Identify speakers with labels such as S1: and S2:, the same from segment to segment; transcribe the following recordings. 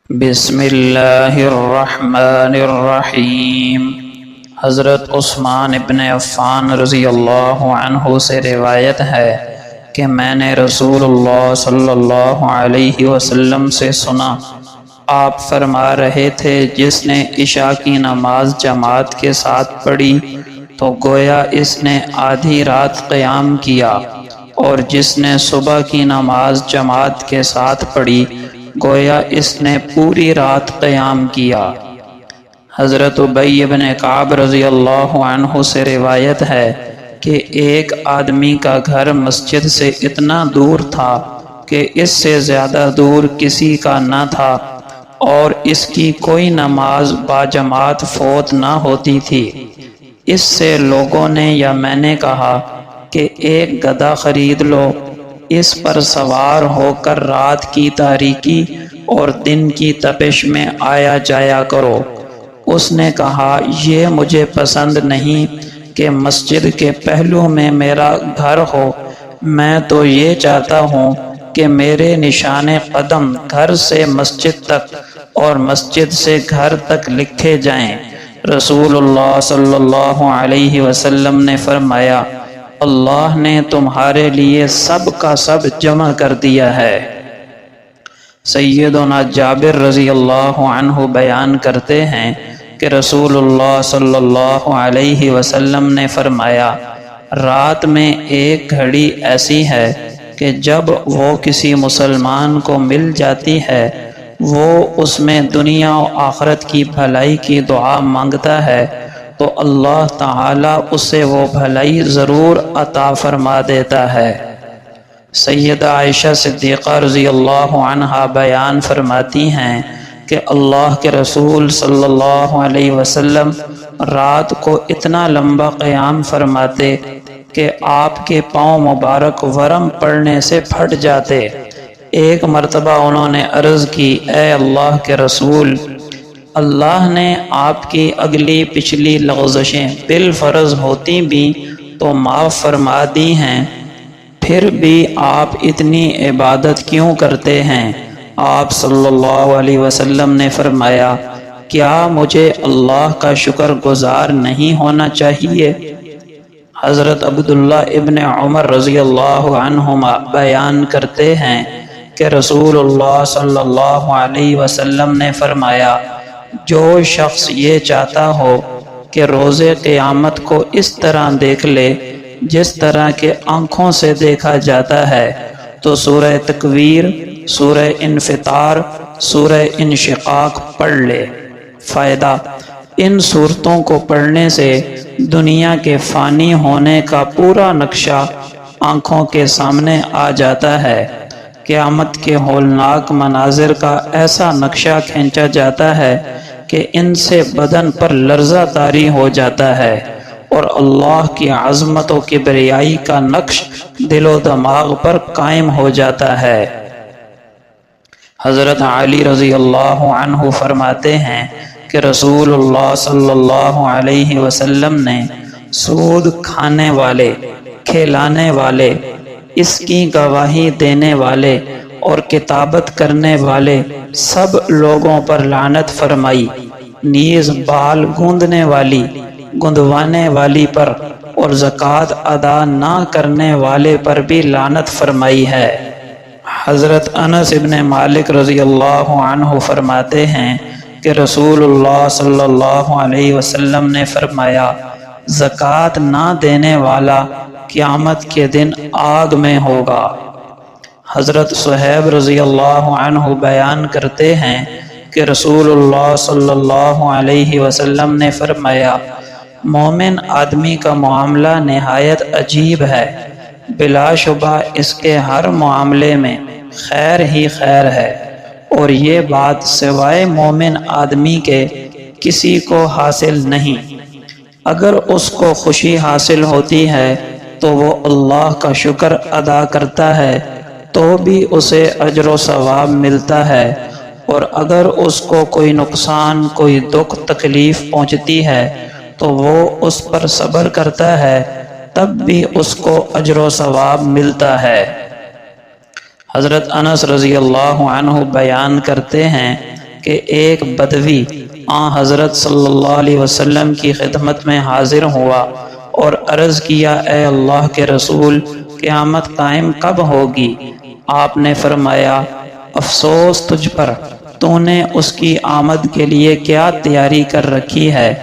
S1: بسم اللہ الرحمن الرحیم۔ حضرت عثمان ابن عفان رضی اللہ عنہ سے روایت ہے کہ میں نے رسول اللہ صلی اللہ علیہ وسلم سے سنا، آپ فرما رہے تھے جس نے عشاء کی نماز جماعت کے ساتھ پڑھی تو گویا اس نے آدھی رات قیام کیا، اور جس نے صبح کی نماز جماعت کے ساتھ پڑھی گویا اس نے پوری رات قیام کیا۔ حضرت ابی بن کعب رضی اللہ عنہ سے روایت ہے کہ ایک آدمی کا گھر مسجد سے اتنا دور تھا کہ اس سے زیادہ دور کسی کا نہ تھا، اور اس کی کوئی نماز باجماعت فوت نہ ہوتی تھی۔ اس سے لوگوں نے یا میں نے کہا کہ ایک گدھا خرید لو، اس پر سوار ہو کر رات کی تاریکی اور دن کی تپش میں آیا جایا کرو۔ اس نے کہا یہ مجھے پسند نہیں کہ مسجد کے پہلو میں میرا گھر ہو، میں تو یہ چاہتا ہوں کہ میرے نشان قدم گھر سے مسجد تک اور مسجد سے گھر تک لکھے جائیں۔ رسول اللہ صلی اللہ علیہ وسلم نے فرمایا، اللہ نے تمہارے لیے سب کا سب جمع کر دیا ہے۔ سیدنا جابر رضی اللہ عنہ بیان کرتے ہیں کہ رسول اللہ صلی اللہ علیہ وسلم نے فرمایا، رات میں ایک گھڑی ایسی ہے کہ جب وہ کسی مسلمان کو مل جاتی ہے وہ اس میں دنیا و آخرت کی بھلائی کی دعا مانگتا ہے تو اللہ تعالیٰ اسے وہ بھلائی ضرور عطا فرما دیتا ہے۔ سیدہ عائشہ صدیقہ رضی اللہ عنہا بیان فرماتی ہیں کہ اللہ کے رسول صلی اللہ علیہ وسلم رات کو اتنا لمبا قیام فرماتے کہ آپ کے پاؤں مبارک ورم پڑنے سے پھٹ جاتے۔ ایک مرتبہ انہوں نے عرض کی، اے اللہ کے رسول، اللہ نے آپ کی اگلی پچھلی لغزشیں بالفرض ہوتی بھی تو معاف فرما دی ہیں، پھر بھی آپ اتنی عبادت کیوں کرتے ہیں؟ آپ صلی اللہ علیہ وسلم نے فرمایا، کیا مجھے اللہ کا شکر گزار نہیں ہونا چاہیے؟ حضرت عبداللہ ابن عمر رضی اللہ عنہما بیان کرتے ہیں کہ رسول اللہ صلی اللہ علیہ وسلم نے فرمایا، جو شخص یہ چاہتا ہو کہ روز قیامت کو اس طرح دیکھ لے جس طرح کے آنکھوں سے دیکھا جاتا ہے تو سورہ تکویر، سورہ انفطار، سورہ انشقاق پڑھ لے۔ فائدہ، ان سورتوں کو پڑھنے سے دنیا کے فانی ہونے کا پورا نقشہ آنکھوں کے سامنے آ جاتا ہے۔ قیامت کے ہولناک مناظر کا ایسا نقشہ کھینچا جاتا ہے کہ ان سے بدن پر لرزہ طاری ہو جاتا ہے، اور اللہ کی عظمت و کبریائی کا نقش دل و دماغ پر قائم ہو جاتا ہے۔ حضرت علی رضی اللہ عنہ فرماتے ہیں کہ رسول اللہ صلی اللہ علیہ وسلم نے سود کھانے والے، کھلانے والے، اس کی گواہی دینے والے اور کتابت کرنے والے سب لوگوں پر لعنت فرمائی، نیز بال گوندنے والی، گندوانے والی پر اور زکوٰۃ ادا نہ کرنے والے پر بھی لعنت فرمائی ہے۔ حضرت انس ابن مالک رضی اللہ عنہ فرماتے ہیں کہ رسول اللہ صلی اللہ علیہ وسلم نے فرمایا، زکوٰۃ نہ دینے والا قیامت کے دن آگ میں ہوگا۔ حضرت صہیب رضی اللہ عنہ بیان کرتے ہیں کہ رسول اللہ صلی اللہ علیہ وسلم نے فرمایا، مومن آدمی کا معاملہ نہایت عجیب ہے، بلا شبہ اس کے ہر معاملے میں خیر ہی خیر ہے، اور یہ بات سوائے مومن آدمی کے کسی کو حاصل نہیں۔ اگر اس کو خوشی حاصل ہوتی ہے تو وہ اللہ کا شکر ادا کرتا ہے تو بھی اسے اجر و ثواب ملتا ہے، اور اگر اس کو کوئی نقصان، کوئی دکھ تکلیف پہنچتی ہے تو وہ اس پر صبر کرتا ہے، تب بھی اس کو اجر و ثواب ملتا ہے۔ حضرت انس رضی اللہ عنہ بیان کرتے ہیں کہ ایک بدوی حضرت صلی اللہ علیہ وسلم کی خدمت میں حاضر ہوا اور عرض کیا، اے اللہ کے رسول، قیامت قائم کب ہوگی؟ آپ نے فرمایا، افسوس تجھ پر، تو نے اس کی آمد کے لیے کیا تیاری کر رکھی ہے؟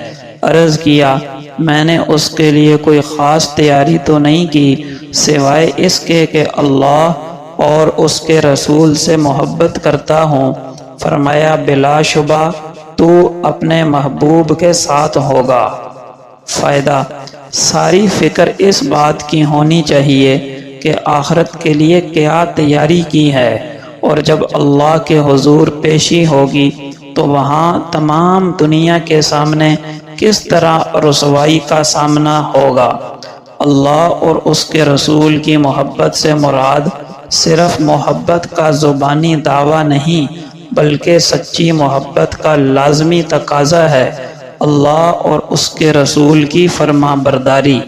S1: عرض کیا، میں نے اس کے لیے کوئی خاص تیاری تو نہیں کی سوائے اس کے کہ اللہ اور اس کے رسول سے محبت کرتا ہوں۔ فرمایا، بلا شبہ تو اپنے محبوب کے ساتھ ہوگا۔ فائدہ: ساری فکر اس بات کی ہونی چاہیے کہ آخرت کے لیے کیا تیاری کی ہے، اور جب اللہ کے حضور پیشی ہوگی تو وہاں تمام دنیا کے سامنے کس طرح رسوائی کا سامنا ہوگا۔ اللہ اور اس کے رسول کی محبت سے مراد صرف محبت کا زبانی دعویٰ نہیں بلکہ سچی محبت کا لازمی تقاضا ہے، اللہ اور اس کے رسول کی فرما برداری۔